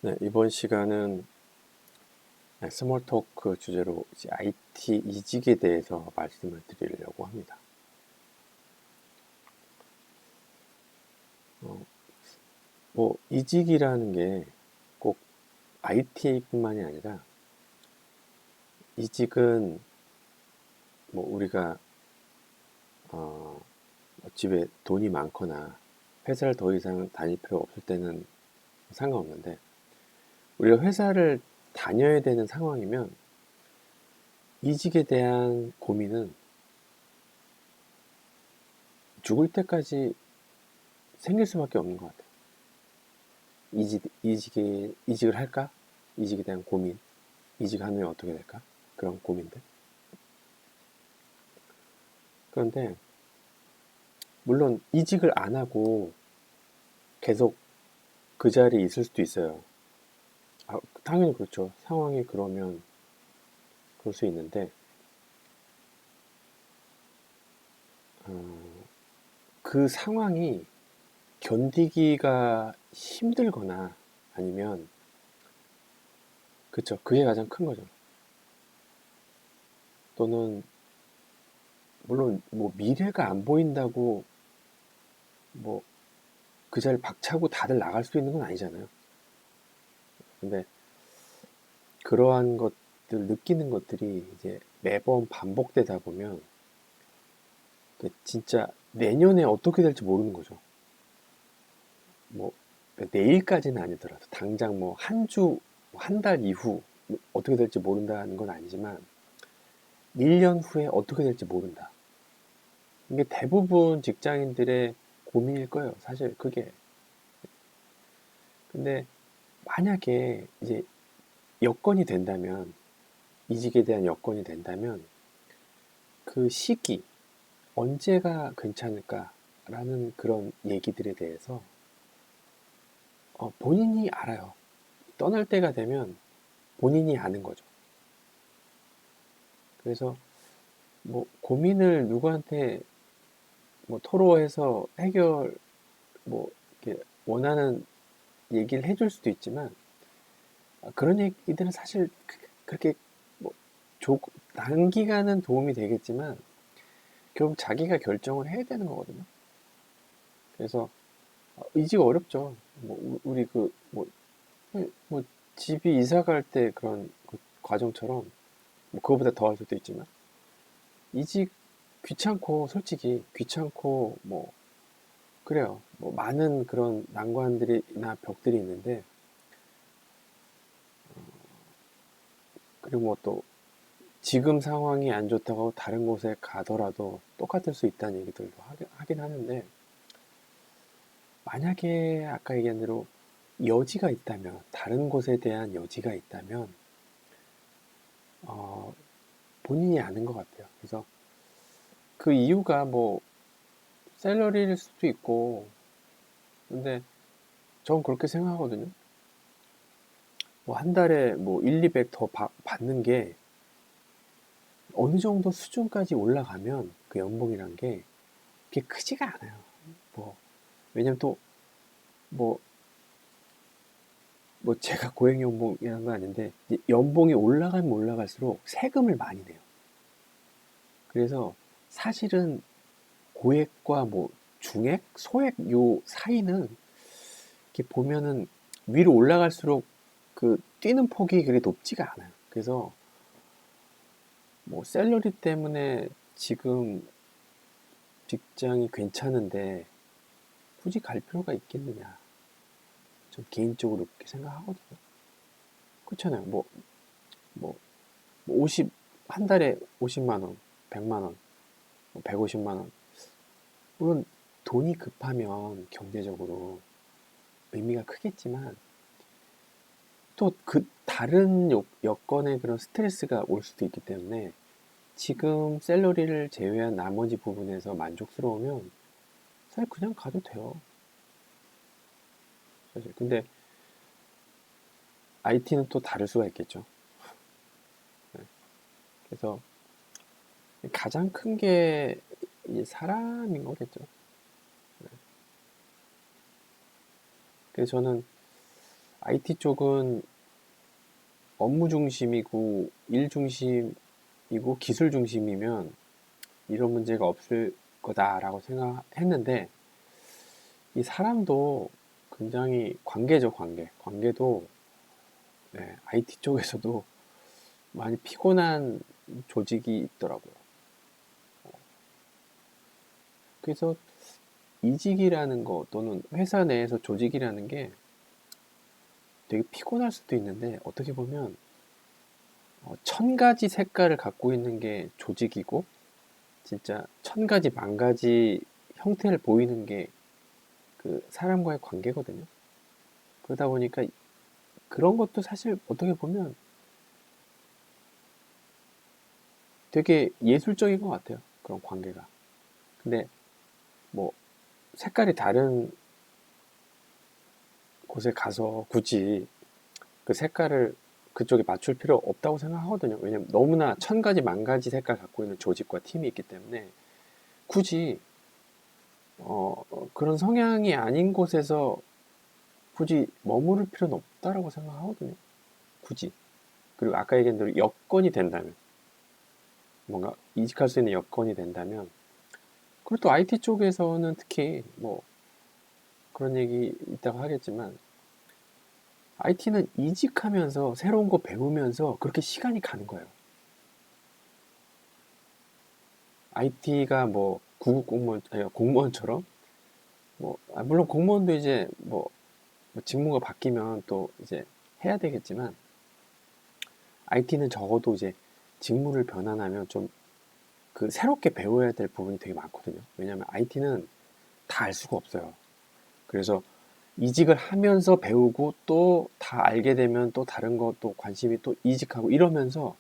네, 이번 시간은 스몰 토크 주제로 이제 IT 이직에 대해서 말씀을 드리려고 합니다. 어, 뭐 이직이라는 게 꼭 IT뿐만이 아니라 이직은 뭐 우리가 집에 돈이 많거나 회사를 더 이상 다닐 필요 없을 때는 상관없는데 우리가 회사를 다녀야 되는 상황이면 이직에 대한 고민은 죽을 때까지 생길 수밖에 없는 것 같아요. 이직을 할까? 이직에 대한 고민. 이직하면 어떻게 될까? 그런 고민들. 그런데, 물론 이직을 안 하고 계속 그 자리에 있을 수도 있어요. 당연히 그렇죠. 상황이 그러면 그럴 수 있는데, 어, 그 상황이 견디기가 힘들거나 아니면, 그쵸. 그게 가장 큰 거죠. 또는, 물론 뭐 미래가 안 보인다고 뭐 그 자리를 박차고 다들 나갈 수 있는 건 아니잖아요. 근데 그러한 것들, 느끼는 것들이 이제 매번 반복되다 보면 진짜 내년에 어떻게 될지 모르는 거죠. 뭐 내일까지는 아니더라도 당장 뭐 한 주, 한 달 이후 어떻게 될지 모른다는 건 아니지만 1년 후에 어떻게 될지 모른다. 이게 대부분 직장인들의 고민일 거예요. 사실 그게. 근데 만약에 이제 여건이 된다면, 이직에 대한 여건이 된다면 그 시기, 언제가 괜찮을까라는 그런 얘기들에 대해서 본인이 알아요. 떠날 때가 되면 본인이 아는 거죠. 그래서 뭐 고민을 누구한테 뭐 토로해서 해결 뭐 이렇게 원하는 얘기를 해줄 수도 있지만 그런 얘기들은 사실 그렇게 뭐 단기간은 도움이 되겠지만 결국 자기가 결정을 해야 되는 거거든요. 그래서 이직 어렵죠. 뭐 우리 뭐 집이 이사 갈 때 그런 그 과정처럼 뭐 그거보다 더 할 수도 있지만 이직 귀찮고 솔직히 귀찮고 뭐 그래요. 뭐 많은 그런 난관들이나 벽들이 있는데 그리고 뭐 또 지금 상황이 안 좋다고 다른 곳에 가더라도 똑같을 수 있다는 얘기들도 하긴 하는데 만약에 아까 얘기한 대로 여지가 있다면 다른 곳에 대한 여지가 있다면 어, 본인이 아는 것 같아요. 그래서 그 이유가 뭐 샐러리일 수도 있고 근데 전 그렇게 생각하거든요. 뭐 한 달에 뭐 1, 200 더 받는 게 어느 정도 수준까지 올라가면 그 연봉이란 게 그게 크지가 않아요. 뭐 왜냐면 또 뭐 제가 고액 연봉이라는 건 아닌데 연봉이 올라가면 올라갈수록 세금을 많이 내요. 그래서 사실은 고액과 뭐 중액, 소액 요 사이는 이렇게 보면은 위로 올라갈수록 그 뛰는 폭이 그리 높지가 않아요. 그래서 뭐 샐러리 때문에 지금 직장이 괜찮은데 굳이 갈 필요가 있겠느냐. 좀 개인적으로 그렇게 생각하거든요. 그렇잖아요. 뭐, 50, 한 달에 50만 원, 100만 원, 150만 원. 물론 돈이 급하면 경제적으로 의미가 크겠지만 또 그 다른 여건의 그런 스트레스가 올 수도 있기 때문에 지금 샐러리를 제외한 나머지 부분에서 만족스러우면 사실 그냥 가도 돼요. 사실. 근데 IT는 또 다를 수가 있겠죠. 네. 그래서 가장 큰 게 사람인 거겠죠. 그래서 저는 IT 쪽은 업무 중심이고 일 중심이고 기술 중심이면 이런 문제가 없을 거다라고 생각했는데 이 사람도 굉장히 관계죠, 관계. 관계도 네, IT 쪽에서도 많이 피곤한 조직이 있더라고요. 그래서 이직이라는 거 또는 회사 내에서 조직이라는 게 되게 피곤할 수도 있는데 어떻게 보면 천 가지 색깔을 갖고 있는 게 조직이고 진짜 천 가지 만 가지 형태를 보이는 게 그 사람과의 관계거든요. 그러다 보니까 그런 것도 사실 어떻게 보면 되게 예술적인 것 같아요. 그런 관계가. 근데 뭐 색깔이 다른 곳에 가서 굳이 그 색깔을 그쪽에 맞출 필요 없다고 생각하거든요. 왜냐면 너무나 천 가지 만 가지 색깔 갖고 있는 조직과 팀이 있기 때문에 굳이 그런 성향이 아닌 곳에서 굳이 머무를 필요는 없다라고 생각하거든요. 굳이. 그리고 아까 얘기한 대로 여건이 된다면 뭔가 이직할 수 있는 여건이 된다면 그리고 또 IT 쪽에서는 특히 뭐 그런 얘기 이따가 하겠지만 IT는 이직하면서 새로운 거 배우면서 그렇게 시간이 가는 거예요. IT가 뭐 구급 공무원, 아니, 공무원처럼 뭐 물론 공무원도 이제 뭐 직무가 바뀌면 또 이제 해야 되겠지만 IT는 적어도 이제 직무를 변환하면 좀 그 새롭게 배워야 될 부분이 되게 많거든요. 왜냐하면 IT는 다 알 수가 없어요. 그래서 이직을 하면서 배우고 또 다 알게 되면 또 다른 것도 관심이 또 이직하고 이러면서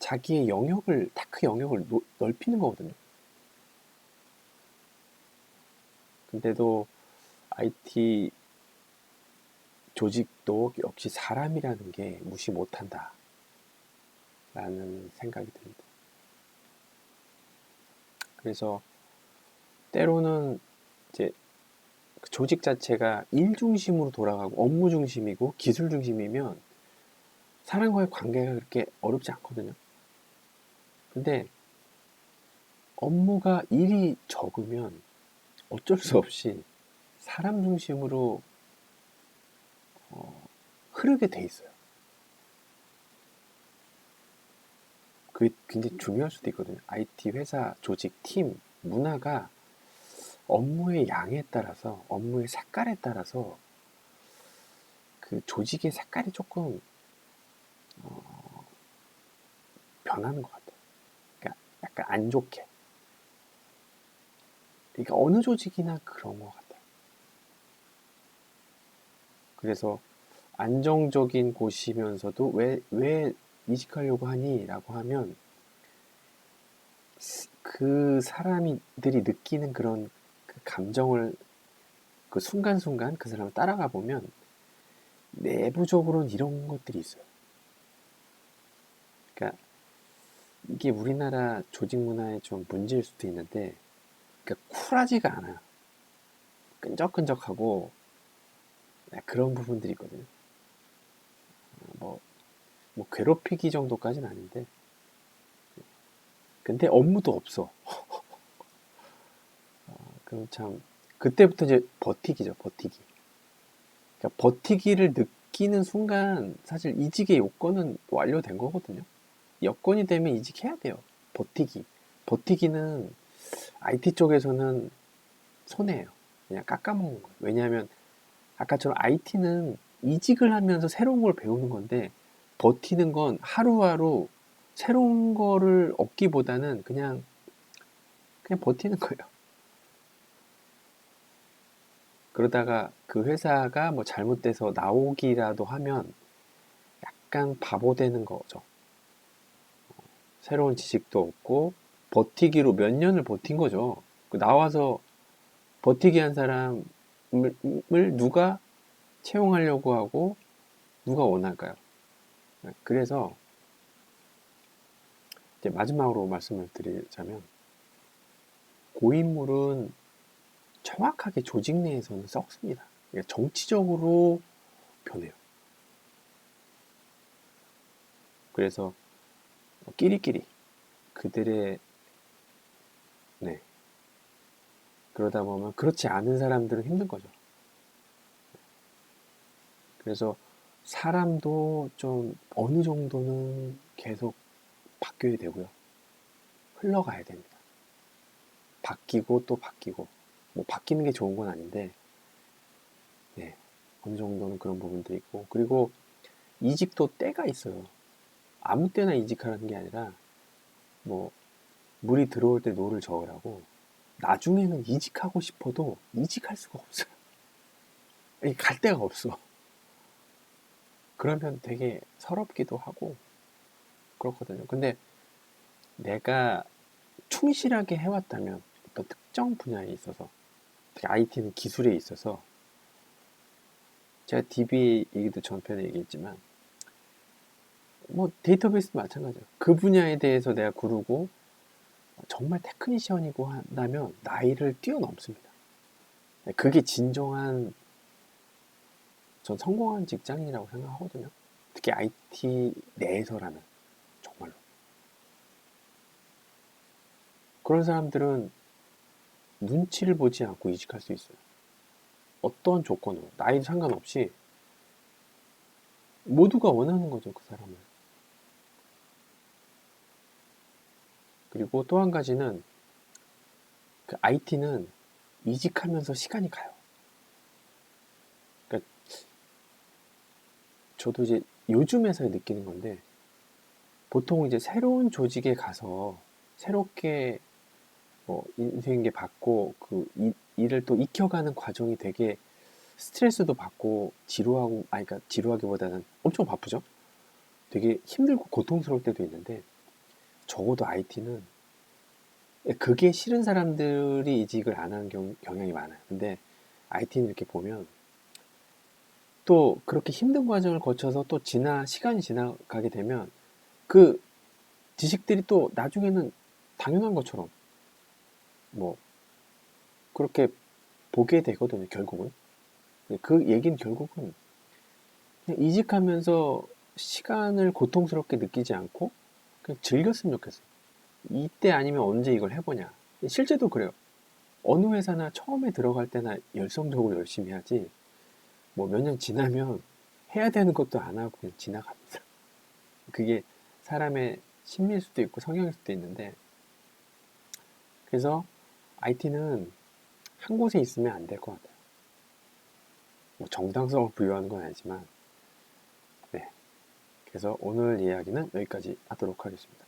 자기의 영역을 테크 영역을 넓히는 거거든요. 근데도 IT 조직도 역시 사람이라는 게 무시 못한다라는 생각이 듭니다. 그래서 때로는 이제 그 조직 자체가 일 중심으로 돌아가고 업무 중심이고 기술 중심이면 사람과의 관계가 그렇게 어렵지 않거든요. 근데 업무가 일이 적으면 어쩔 수 없이 사람 중심으로 흐르게 돼 있어요. 그게 굉장히 중요할 수도 있거든요. IT 회사 조직 팀 문화가 업무의 양에 따라서 업무의 색깔에 따라서 그 조직의 색깔이 조금 변하는 것 같아요. 그러니까 약간 안 좋게. 그러니까 어느 조직이나 그런 것 같아요. 그래서 안정적인 곳이면서도 왜 이직하려고 하니? 라고 하면 그 사람들이 느끼는 그런 그 감정을 그 순간순간 그 사람을 따라가 보면 내부적으로는 이런 것들이 있어요. 그러니까 이게 우리나라 조직 문화의 좀 문제일 수도 있는데 그러니까 쿨하지가 않아요. 끈적끈적하고 그런 부분들이 있거든요. 뭐, 뭐 괴롭히기 정도까지는 아닌데 근데 업무도 없어. 그럼 참 그때부터 이제 버티기죠. 버티기. 그러니까 버티기를 느끼는 순간 사실 이직의 요건은 완료된 거거든요. 여건이 되면 이직해야 돼요. 버티기. 버티기는 IT 쪽에서는 손해예요. 그냥 깎아먹는 거예요. 왜냐하면 아까처럼 IT는 이직을 하면서 새로운 걸 배우는 건데 버티는 건 하루하루 새로운 거를 얻기보다는 그냥 버티는 거예요. 그러다가 그 회사가 뭐 잘못돼서 나오기라도 하면 약간 바보 되는 거죠. 새로운 지식도 없고 버티기로 몇 년을 버틴 거죠. 그 나와서 버티기 한 사람을 누가 채용하려고 하고 누가 원할까요? 그래서 이제 마지막으로 말씀을 드리자면 고인물은 정확하게 조직 내에서는 썩습니다. 그러니까 정치적으로 변해요. 그래서 끼리끼리 그들의 네, 그러다 보면 그렇지 않은 사람들은 힘든 거죠. 그래서 사람도 좀 어느 정도는 계속 바뀌어야 되고요. 흘러가야 됩니다. 바뀌고 또 바뀌고 뭐 바뀌는 게 좋은 건 아닌데 네, 어느 정도는 그런 부분도 있고 그리고 이직도 때가 있어요. 아무 때나 이직하라는 게 아니라 뭐 물이 들어올 때 노를 저으라고 나중에는 이직하고 싶어도 이직할 수가 없어요. 갈 데가 없어. 그러면 되게 서럽기도 하고 그렇거든요. 근데 내가 충실하게 해왔다면 어떤 특정 분야에 있어서 특히 IT는 기술에 있어서 제가 DB 얘기도 전편에 얘기했지만 뭐 데이터베이스도 마찬가지예요. 그 분야에 대해서 내가 구르고 정말 테크니션이고 한다면 나이를 뛰어넘습니다. 그게 진정한 전 성공한 직장인이라고 생각하거든요. 특히 IT 내에서라면 정말로 그런 사람들은 눈치를 보지 않고 이직할 수 있어요. 어떤 조건으로 나이 상관없이 모두가 원하는 거죠, 그 사람을. 그리고 또 한 가지는 그 IT는 이직하면서 시간이 가요. 그러니까 저도 이제 요즘 회사에 느끼는 건데 보통 이제 새로운 조직에 가서 새롭게 뭐 인수인계 받고 그 일을 또 익혀가는 과정이 되게 스트레스도 받고 지루하고 아니 그러니까 지루하기보다는 엄청 바쁘죠. 되게 힘들고 고통스러울 때도 있는데 적어도 IT는 그게 싫은 사람들이 이직을 안 하는 경향이 많아요. 근데 IT는 이렇게 보면 또 그렇게 힘든 과정을 거쳐서 또 시간이 지나가게 되면 그 지식들이 또 나중에는 당연한 것처럼 뭐 그렇게 보게 되거든요, 결국은. 그 얘기는 결국은 그냥 이직하면서 시간을 고통스럽게 느끼지 않고 그냥 즐겼으면 좋겠어요. 이때 아니면 언제 이걸 해보냐. 실제도 그래요. 어느 회사나 처음에 들어갈 때나 열성적으로 열심히 하지, 뭐 몇 년 지나면 해야 되는 것도 안 하고 그냥 지나갑니다. 그게 사람의 심리일 수도 있고 성향일 수도 있는데, 그래서 IT는 한 곳에 있으면 안 될 것 같아요. 뭐 정당성을 부여하는 건 아니지만, 네. 그래서 오늘 이야기는 여기까지 하도록 하겠습니다.